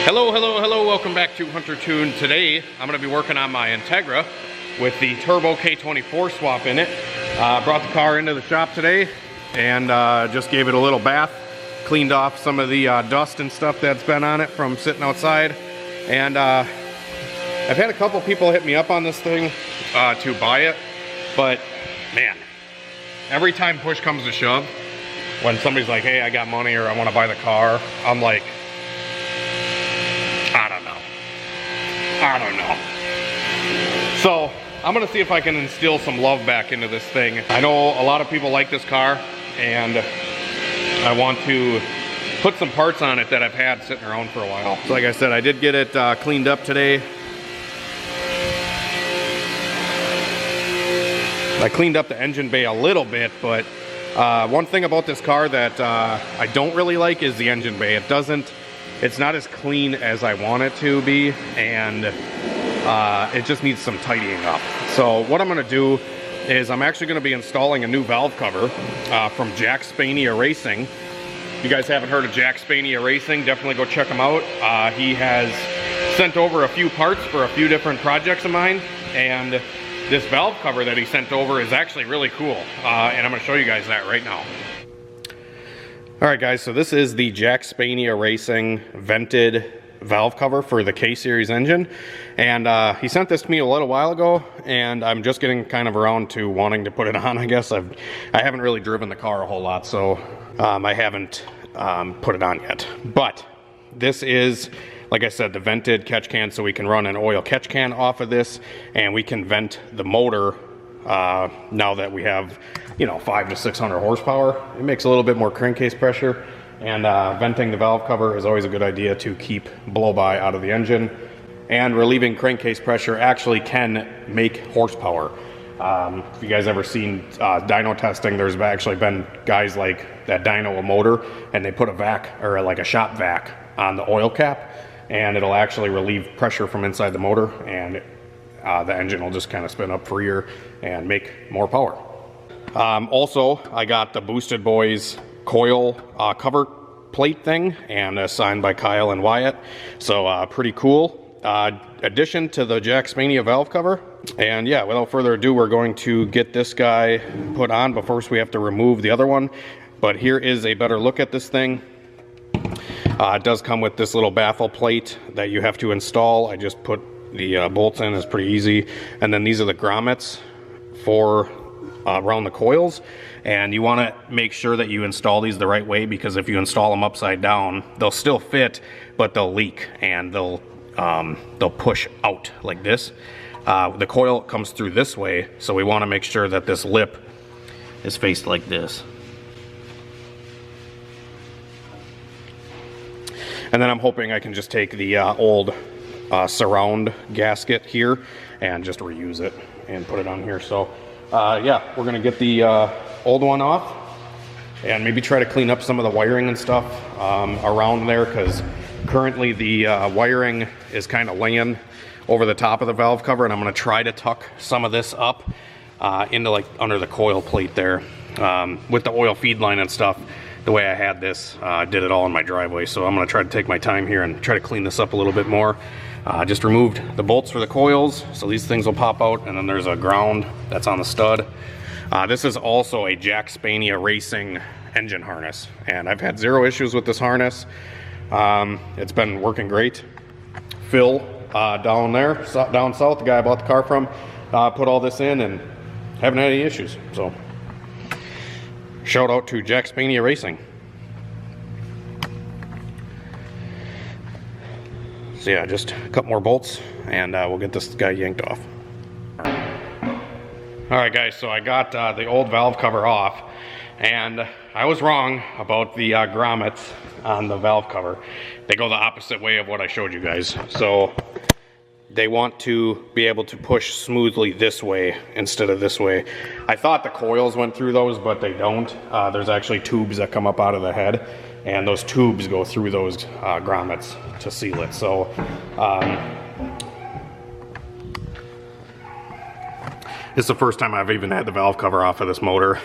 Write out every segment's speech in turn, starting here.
Hello, welcome back to Hunter Tune. Today I'm going to be working on my Integra with the Turbo K24 swap in it. Brought the car into the shop today and just gave it a little bath. Cleaned off some of the dust and stuff that's been on it from sitting outside. And I've had a couple people hit me up on this thing to buy it. But man, every time push comes to shove, when somebody's like, hey, I got money or I want to buy the car, I'm like, I don't know. So I'm gonna see if I can instill some love back into this thing. I know a lot of people like this car and I want to put some parts on it that I've had sitting around for a while. So like I said, I did get it cleaned up today. I cleaned up the engine bay a little bit, but one thing about this car that I don't really like is the engine bay. It's not as clean as I want it to be, and it just needs some tidying up. So what I'm going to do is I'm actually going to be installing a new valve cover from Jackspania Racing. If you guys haven't heard of Jackspania Racing, definitely go check him out. He has sent over a few parts for a few different projects of mine, and this valve cover that he sent over is actually really cool, and I'm going to show you guys that right now. Alright guys, so this is the Jackspania Racing vented valve cover for the K-Series engine, and he sent this to me a little while ago, and I'm just getting kind of around to wanting to put it on, I guess. I haven't really driven the car a whole lot, so I haven't put it on yet. But this is, like I said, the vented catch can, so we can run an oil catch can off of this, and we can vent the motor now that we have, you know, 500 to 600 horsepower. It makes a little bit more crankcase pressure, and venting the valve cover is always a good idea to keep blow-by out of the engine, and relieving crankcase pressure actually can make horsepower. If you guys ever seen dyno testing, there's actually been guys like that dyno a motor and they put a vac, or like a shop vac, on the oil cap, and it'll actually relieve pressure from inside the motor, and the engine will just kind of spin up freer and make more power. Also, I got the Boosted Boiz coil cover plate thing, and signed by Kyle and Wyatt. So pretty cool addition to the Jackspania valve cover. And yeah, without further ado, we're going to get this guy put on, but first we have to remove the other one. But here is a better look at this thing. It does come with this little baffle plate that you have to install. I just put the bolts in. It's pretty easy. And then these are the grommets for around the coils, and you want to make sure that you install these the right way, because if you install them upside down, they'll still fit, but they'll leak and they'll push out like this. The coil comes through this way, so we want to make sure that this lip is faced like this. And then I'm hoping I can just take the old surround gasket here and just reuse it and put it on here. So yeah, we're gonna get the old one off and maybe try to clean up some of the wiring and stuff around there, because currently the wiring is kind of laying over the top of the valve cover, and I'm gonna try to tuck some of this up into like under the coil plate there. With the oil feed line and stuff, the way I had this, did it all in my driveway, so I'm gonna try to take my time here and try to clean this up a little bit more. Just removed the bolts for the coils, so these things will pop out, and then there's a ground that's on the stud. This is also a Jackspania Racing engine harness, and I've had zero issues with this harness. It's been working great. Phil down south, the guy I bought the car from, put all this in and haven't had any issues. So shout out to Jackspania Racing. So yeah, just a couple more bolts and we'll get this guy yanked off. Alright guys, so I got the old valve cover off, and I was wrong about the grommets on the valve cover. They go the opposite way of what I showed you guys. So they want to be able to push smoothly this way instead of this way. I thought the coils went through those, but they don't. There's actually tubes that come up out of the head, and those tubes go through those grommets to seal it. So it's the first time I've even had the valve cover off of this motor.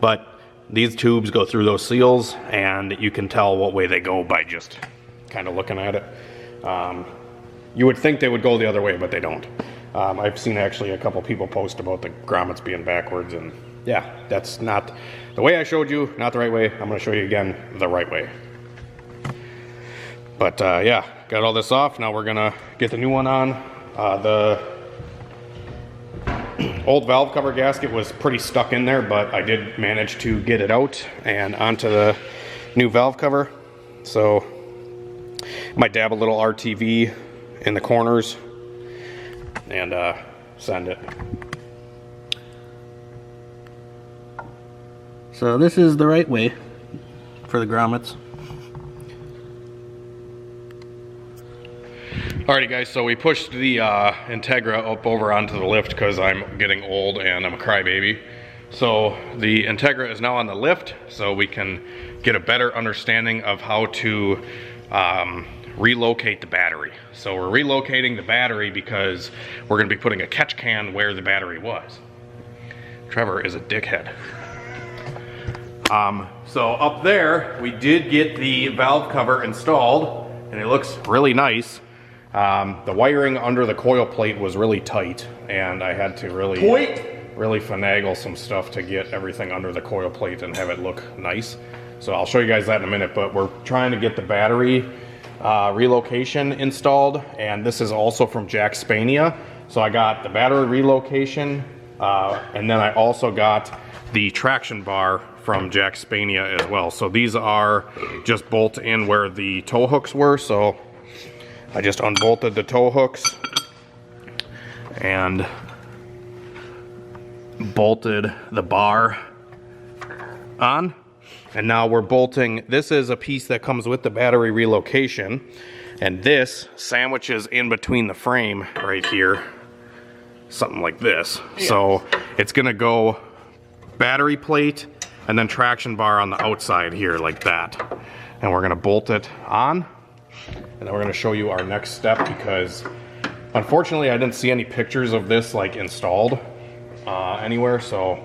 But these tubes go through those seals, and you can tell what way they go by just kind of looking at it. You would think they would go the other way, but they don't. I've seen actually a couple people post about the grommets being backwards, and yeah, that's not the way I showed you, not the right way. I'm going to show you again the right way. But yeah, got all this off. Now we're going to get the new one on. The old valve cover gasket was pretty stuck in there, but I did manage to get it out and onto the new valve cover. So might dab a little RTV in the corners and send it. So this is the right way for the grommets. Alrighty guys, so we pushed the Integra up over onto the lift because I'm getting old and I'm a crybaby. So the Integra is now on the lift, so we can get a better understanding of how to relocate the battery. So we're relocating the battery because we're going to be putting a catch can where the battery was. Trevor is a dickhead. So up there, we did get the valve cover installed, and it looks really nice. The wiring under the coil plate was really tight, and I had to really finagle some stuff to get everything under the coil plate and have it look nice. So I'll show you guys that in a minute, but we're trying to get the battery relocation installed, and this is also from Jackspania. So I got the battery relocation, and then I also got the traction bar from Jackspania as well. So these are just bolt in where the tow hooks were. So I just unbolted the tow hooks and bolted the bar on. And now we're bolting, this is a piece that comes with the battery relocation, and this sandwiches in between the frame right here, something like this. Yeah. So it's gonna go battery plate and then traction bar on the outside here like that. And we're gonna bolt it on, and then we're gonna show you our next step, because unfortunately I didn't see any pictures of this like installed anywhere. So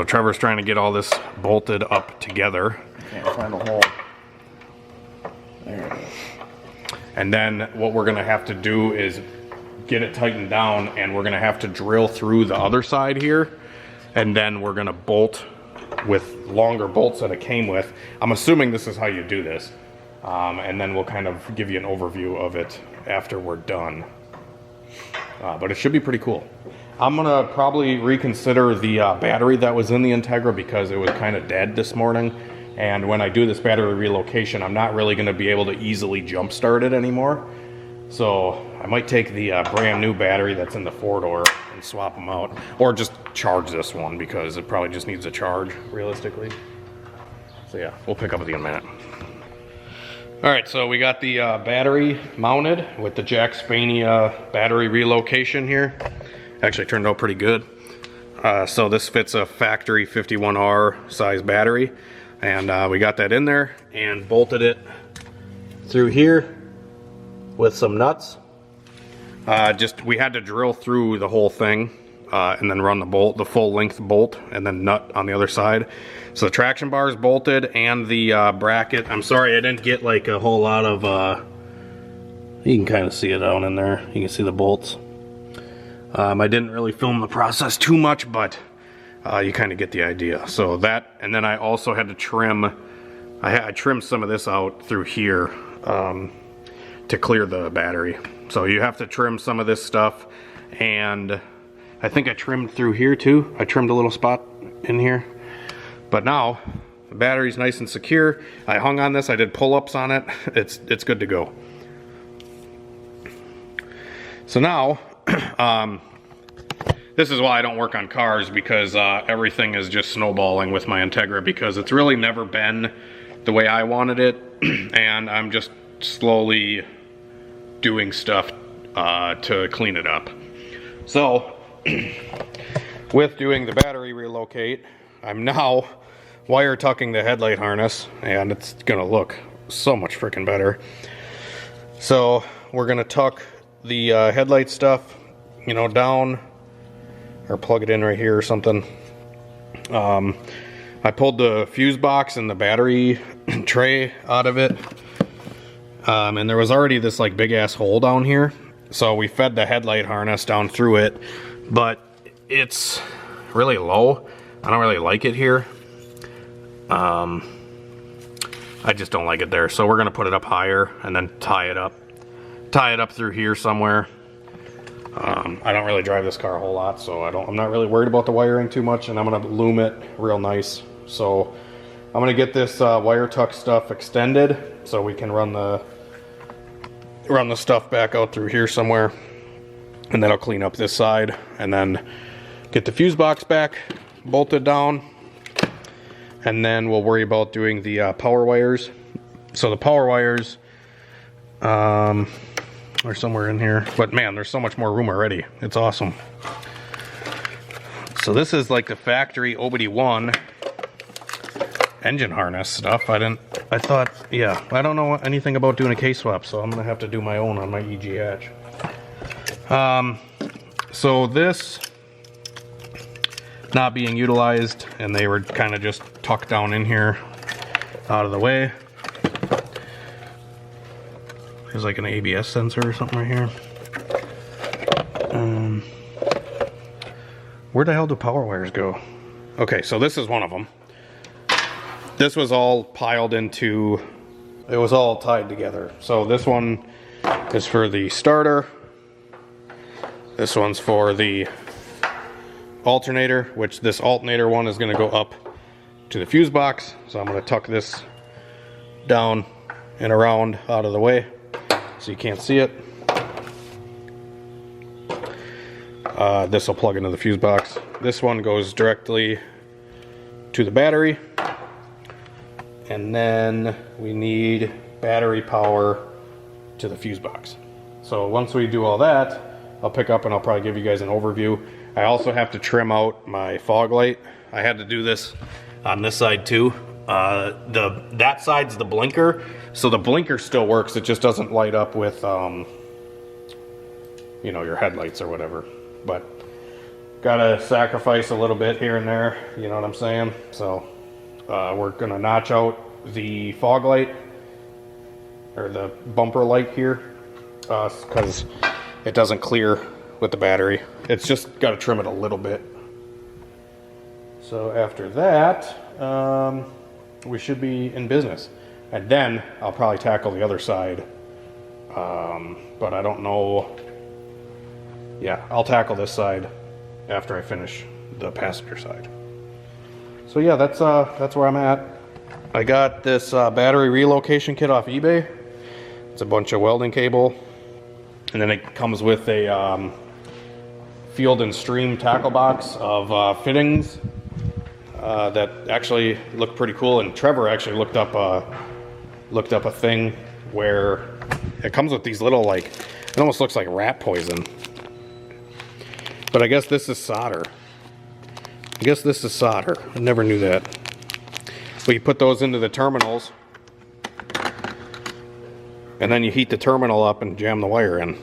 Trevor's trying to get all this bolted up together. Can't find a hole. There it is. And then what we're gonna have to do is get it tightened down, and we're gonna have to drill through the other side here, and then we're gonna bolt with longer bolts that it came with. I'm assuming this is how you do this. And then we'll kind of give you an overview of it after we're done. But it should be pretty cool. I'm gonna probably reconsider the battery that was in the Integra, because it was kind of dead this morning. And when I do this battery relocation, I'm not really gonna be able to easily jump start it anymore. So I might take the brand new battery that's in the 4-door and swap them out, or just charge this one, because it probably just needs a charge realistically. So yeah, we'll pick up with you in a minute. All right, so we got the battery mounted with the Jackspania battery relocation here. Actually turned out pretty good. So this fits a factory 51R size battery, and we got that in there and bolted it through here with some nuts. We had to drill through the whole thing and then run the bolt, the full length bolt, and then nut on the other side. So the traction bar is bolted, and the bracket. I'm sorry I didn't get like a whole lot of, you can kind of see it down in there. You can see the bolts. I didn't really film the process too much, but you kind of get the idea. So that, and then I also had to trim, I trimmed some of this out through here to clear the battery. So you have to trim some of this stuff, and I think I trimmed through here too. I trimmed a little spot in here. But now the battery's nice and secure. I hung on this, I did pull-ups on it. It's good to go. So now, this is why I don't work on cars, because everything is just snowballing with my Integra, because it's really never been the way I wanted it, and I'm just slowly doing stuff to clean it up. So with doing the battery relocate, I'm now wire tucking the headlight harness, and it's gonna look so much freaking better. So we're gonna tuck the headlight stuff, you know, down, or plug it in right here or something. I pulled the fuse box and the battery tray out of it, And there was already this like big ass hole down here. So we fed the headlight harness down through it, but it's really low. I don't really like it here. I just don't like it there. So we're gonna put it up higher and then tie it up through here somewhere. I don't really drive this car a whole lot, so I'm not really worried about the wiring too much, and I'm gonna loom it real nice. So I'm gonna get this wire tuck stuff extended so we can run the stuff back out through here somewhere, and then I'll clean up this side and then get the fuse box back bolted down, and then we'll worry about doing the power wires. So the power wires are somewhere in here, but man, there's so much more room already. It's awesome. So this is like the factory OBD1 engine harness stuff. I thought, yeah, I don't know anything about doing a K-swap, so I'm gonna have to do my own on my EG hatch. So this not being utilized, and they were kind of just tucked down in here out of the way. There's like an ABS sensor or something right here. Where the hell do power wires go? Okay, so this is one of them. This was all piled into, it was all tied together. So this one is for the starter. This one's for the alternator, which this alternator one is gonna go up to the fuse box. So I'm gonna tuck this down and around out of the way so you can't see it. This will plug into the fuse box. This one goes directly to the battery. And then we need battery power to the fuse box. So once we do all that, I'll pick up and I'll probably give you guys an overview. I also have to trim out my fog light. I had to do this on this side too. That side's the blinker, so the blinker still works. It just doesn't light up with, you know, your headlights or whatever. But gotta sacrifice a little bit here and there. You know what I'm saying? So. We're gonna notch out the fog light, or the bumper light here, because it doesn't clear with the battery. It's just got to trim it a little bit. So after that, we should be in business. And then I'll probably tackle the other side, but I don't know. Yeah, I'll tackle this side after I finish the passenger side. So yeah, that's where I'm at. I got this battery relocation kit off eBay. It's a bunch of welding cable, and then it comes with a Field and Stream tackle box of fittings that actually look pretty cool. And Trevor actually looked up a thing where it comes with these little, like, it almost looks like rat poison, but I guess this is solder. I never knew that. But you put those into the terminals, and then you heat the terminal up and jam the wire in.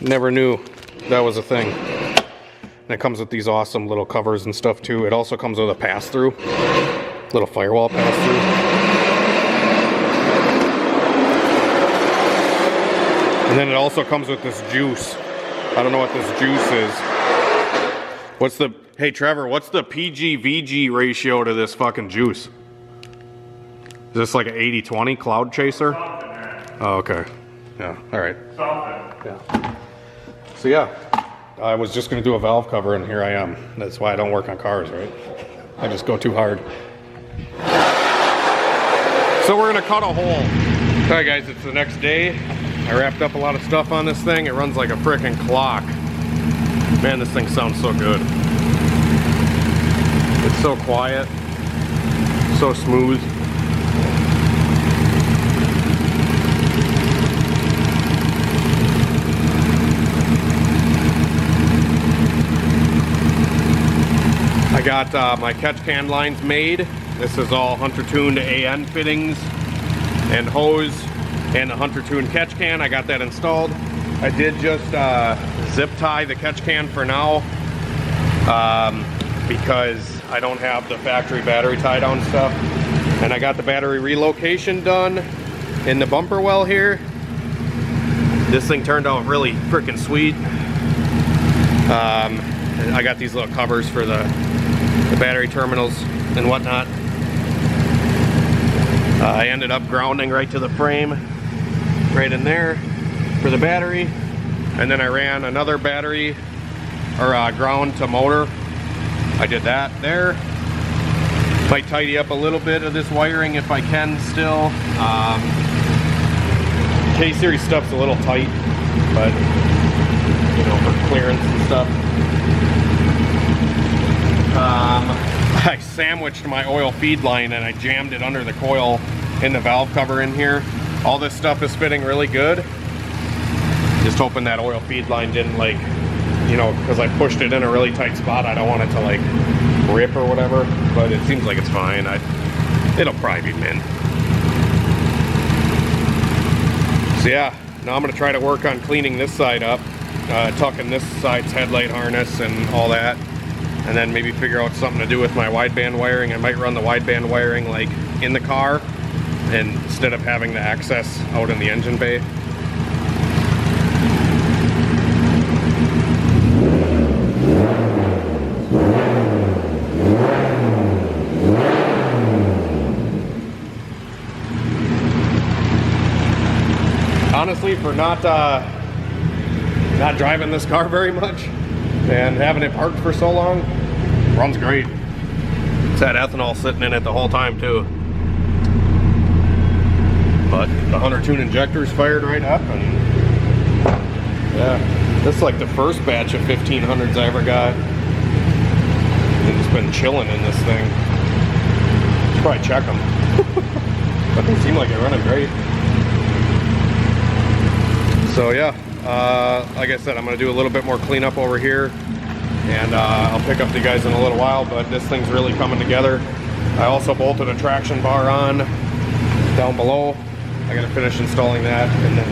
Never knew that was a thing. And it comes with these awesome little covers and stuff too. It also comes with a pass-through, little firewall pass-through. And then it also comes with this juice. I don't know what this juice is. Hey Trevor, what's the PG-VG ratio to this fucking juice? Is this like an 80-20 cloud chaser? Oh, okay. Yeah, alright. Yeah. So yeah, I was just gonna do a valve cover and here I am. That's why I don't work on cars, right? I just go too hard. So we're gonna cut a hole. Alright guys, it's the next day. I wrapped up a lot of stuff on this thing. It runs like a frickin' clock. Man, this thing sounds so good. It's so quiet, so smooth. I got my catch can lines made. This is all Hunter tuned AN fittings and hose and the Hunter tuned catch can. I got that installed. I did just zip tie the catch can for now because I don't have the factory battery tie down stuff. And I got the battery relocation done. in the bumper well here. This thing turned out really freaking sweet. I got these little covers for the battery terminals and whatnot. I ended up grounding right to the frame, right in there for the battery. And then I ran another battery, or ground to motor. I did that there. Might tidy up a little bit of this wiring if I can still. K-series stuff's a little tight, but you know, for clearance and stuff. I sandwiched my oil feed line and I jammed it under the coil in the valve cover in here. All this stuff is fitting really good. Just hoping that oil feed line didn't, like, you know, because I pushed it in a really tight spot, I don't want it to like rip or whatever, but it seems like it's fine. It'll probably be mint. So yeah, now I'm gonna try to work on cleaning this side up, tucking this side's headlight harness and all that, and then maybe figure out something to do with my wideband wiring. I might run the wideband wiring like in the car, and instead of having the access out in the engine bay. Honestly, for not driving this car very much and having it parked for so long, runs great. It's had ethanol sitting in it the whole time too. But the 100 tune injector's fired right up, and yeah, this is like the first batch of 1500s I ever got. They've just been chilling in this thing. Should probably check them. But they seem like they're running great. So yeah, like I said, I'm gonna do a little bit more cleanup over here, and I'll pick up the guys in a little while, but this thing's really coming together. I also bolted a traction bar on down below. I gotta finish installing that, and then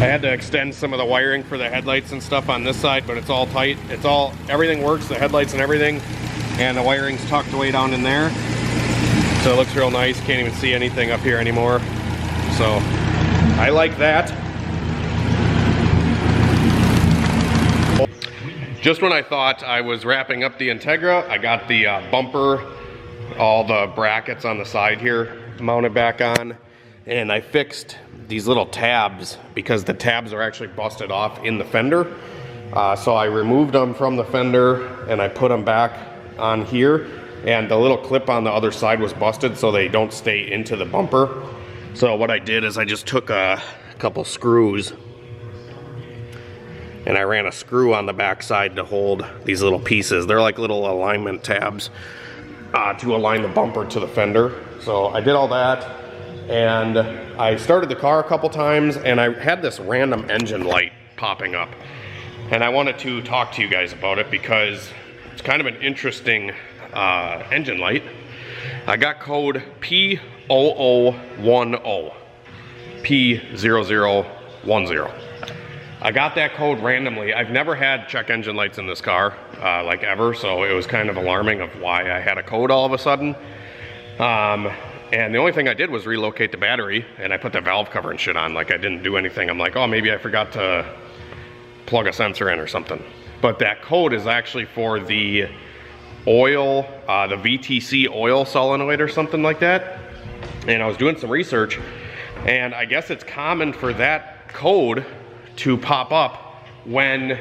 I had to extend some of the wiring for the headlights and stuff on this side, but it's all tight. Everything works, the headlights and everything, and the wiring's tucked way down in there. So it looks real nice, can't even see anything up here anymore. So I like that. Just when I thought I was wrapping up the Integra, I got the bumper, all the brackets on the side here mounted back on, and I fixed these little tabs because the tabs are actually busted off in the fender. So I removed them from the fender and I put them back on here, and the little clip on the other side was busted so they don't stay into the bumper. So what I did is I just took a couple screws and I ran a screw on the back side to hold these little pieces. They're like little alignment tabs to align the bumper to the fender. So I did all that, and I started the car a couple times, and I had this random engine light popping up. And I wanted to talk to you guys about it because it's kind of an interesting engine light. I got code P0010. P0010. I got that code randomly. I've never had check engine lights in this car, like ever, so it was kind of alarming of why I had a code all of a sudden. And the only thing I did was relocate the battery, and I put the valve cover and shit on. Like, I didn't do anything. I'm like, oh, maybe I forgot to plug a sensor in or something. But that code is actually for the oil, the VTC oil solenoid or something like that. And I was doing some research, and I guess it's common for that code to pop up when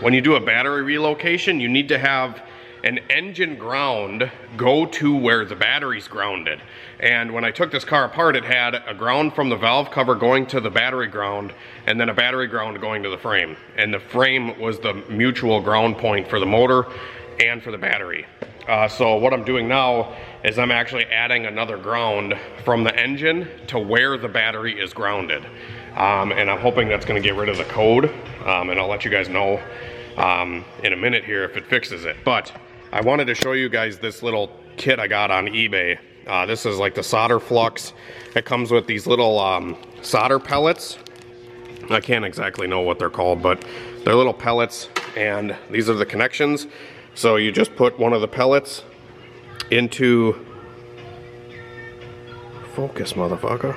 you do a battery relocation. You need to have an engine ground go to where the battery's grounded. And when I took this car apart, it had a ground from the valve cover going to the battery ground, and then a battery ground going to the frame. And the frame was the mutual ground point for the motor and for the battery. So what I'm doing now is I'm actually adding another ground from the engine to where the battery is grounded. And I'm hoping that's gonna get rid of the code. And I'll let you guys know in a minute here if it fixes it. But I wanted to show you guys this little kit I got on eBay. This is like the solder flux. It comes with these little solder pellets. I can't exactly know what they're called, but they're little pellets, and these are the connections. So you just put one of the pellets into Focus, motherfucker.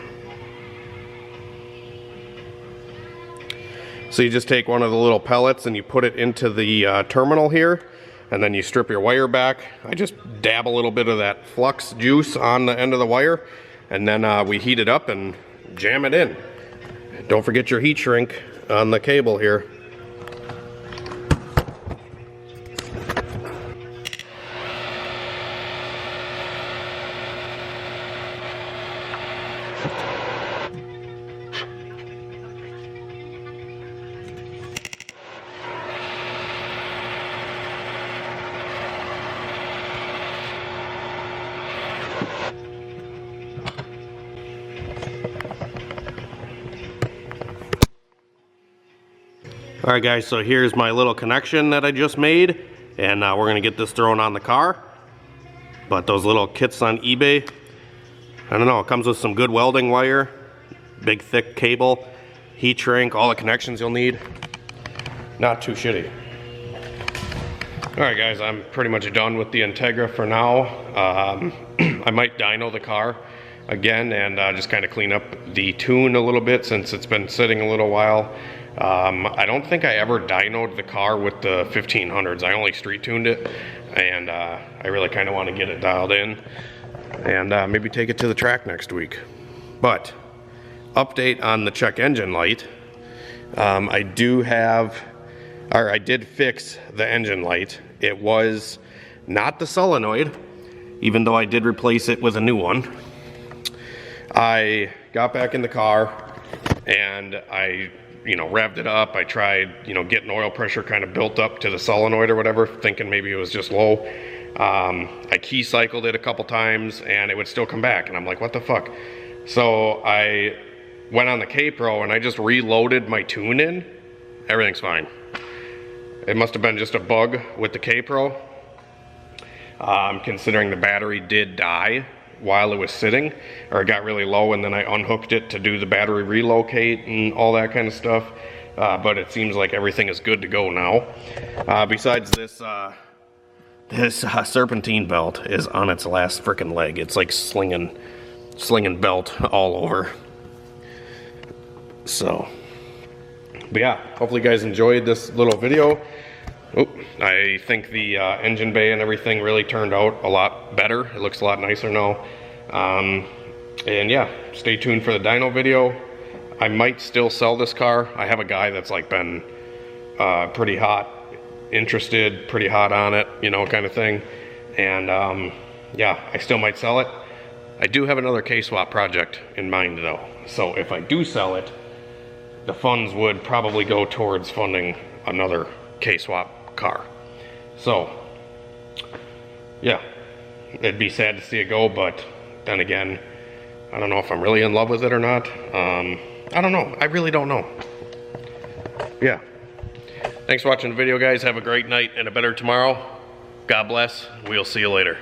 So you just take one of the little pellets and you put it into the terminal here, and then you strip your wire back. I just dab a little bit of that flux juice on the end of the wire, and then we heat it up and jam it in. Don't forget your heat shrink on the cable here. Alright guys, so here's my little connection that I just made, and we're going to get this thrown on the car. But those little kits on eBay, I don't know, it comes with some good welding wire, big thick cable, heat shrink, all the connections you'll need. Not too shitty. Alright guys, I'm pretty much done with the Integra for now. I might dyno the car again and just kind of clean up the tune a little bit since it's been sitting a little while. I don't think I ever dynoed the car with the 1500s. I only street tuned it, and I really kind of want to get it dialed in and maybe take it to the track next week. But update on the check engine light. I did fix the engine light. It was not the solenoid, even though I did replace it with a new one. I got back in the car and I revved it up. I tried, getting oil pressure kind of built up to the solenoid or whatever, thinking maybe it was just low. I key cycled it a couple times and it would still come back. And I'm like, what the fuck? So I went on the K-Pro and I just reloaded my tune in. Everything's fine. It must have been just a bug with the K-Pro. Considering the battery did die while it was sitting, or it got really low, and then I unhooked it to do the battery relocate and all that kind of stuff. But it seems like everything is good to go now. Besides this, this serpentine belt is on its last frickin' leg. It's like slinging belt all over. So, but yeah, hopefully you guys enjoyed this little video. I think the engine bay and everything really turned out a lot better. It looks a lot nicer now. And yeah, stay tuned for the dyno video. I might still sell this car. I have a guy that's like been pretty hot, interested, pretty hot on it, kind of thing. And yeah, I still might sell it. I do have another K-swap project in mind though. So if I do sell it, the funds would probably go towards funding another K-swap car. So yeah, it'd be sad to see it go, but then again, I don't know if I'm really in love with it or not. I don't know. I really don't know. Yeah. Thanks for watching the video, guys. Have a great night and a better tomorrow. God bless. We'll see you later.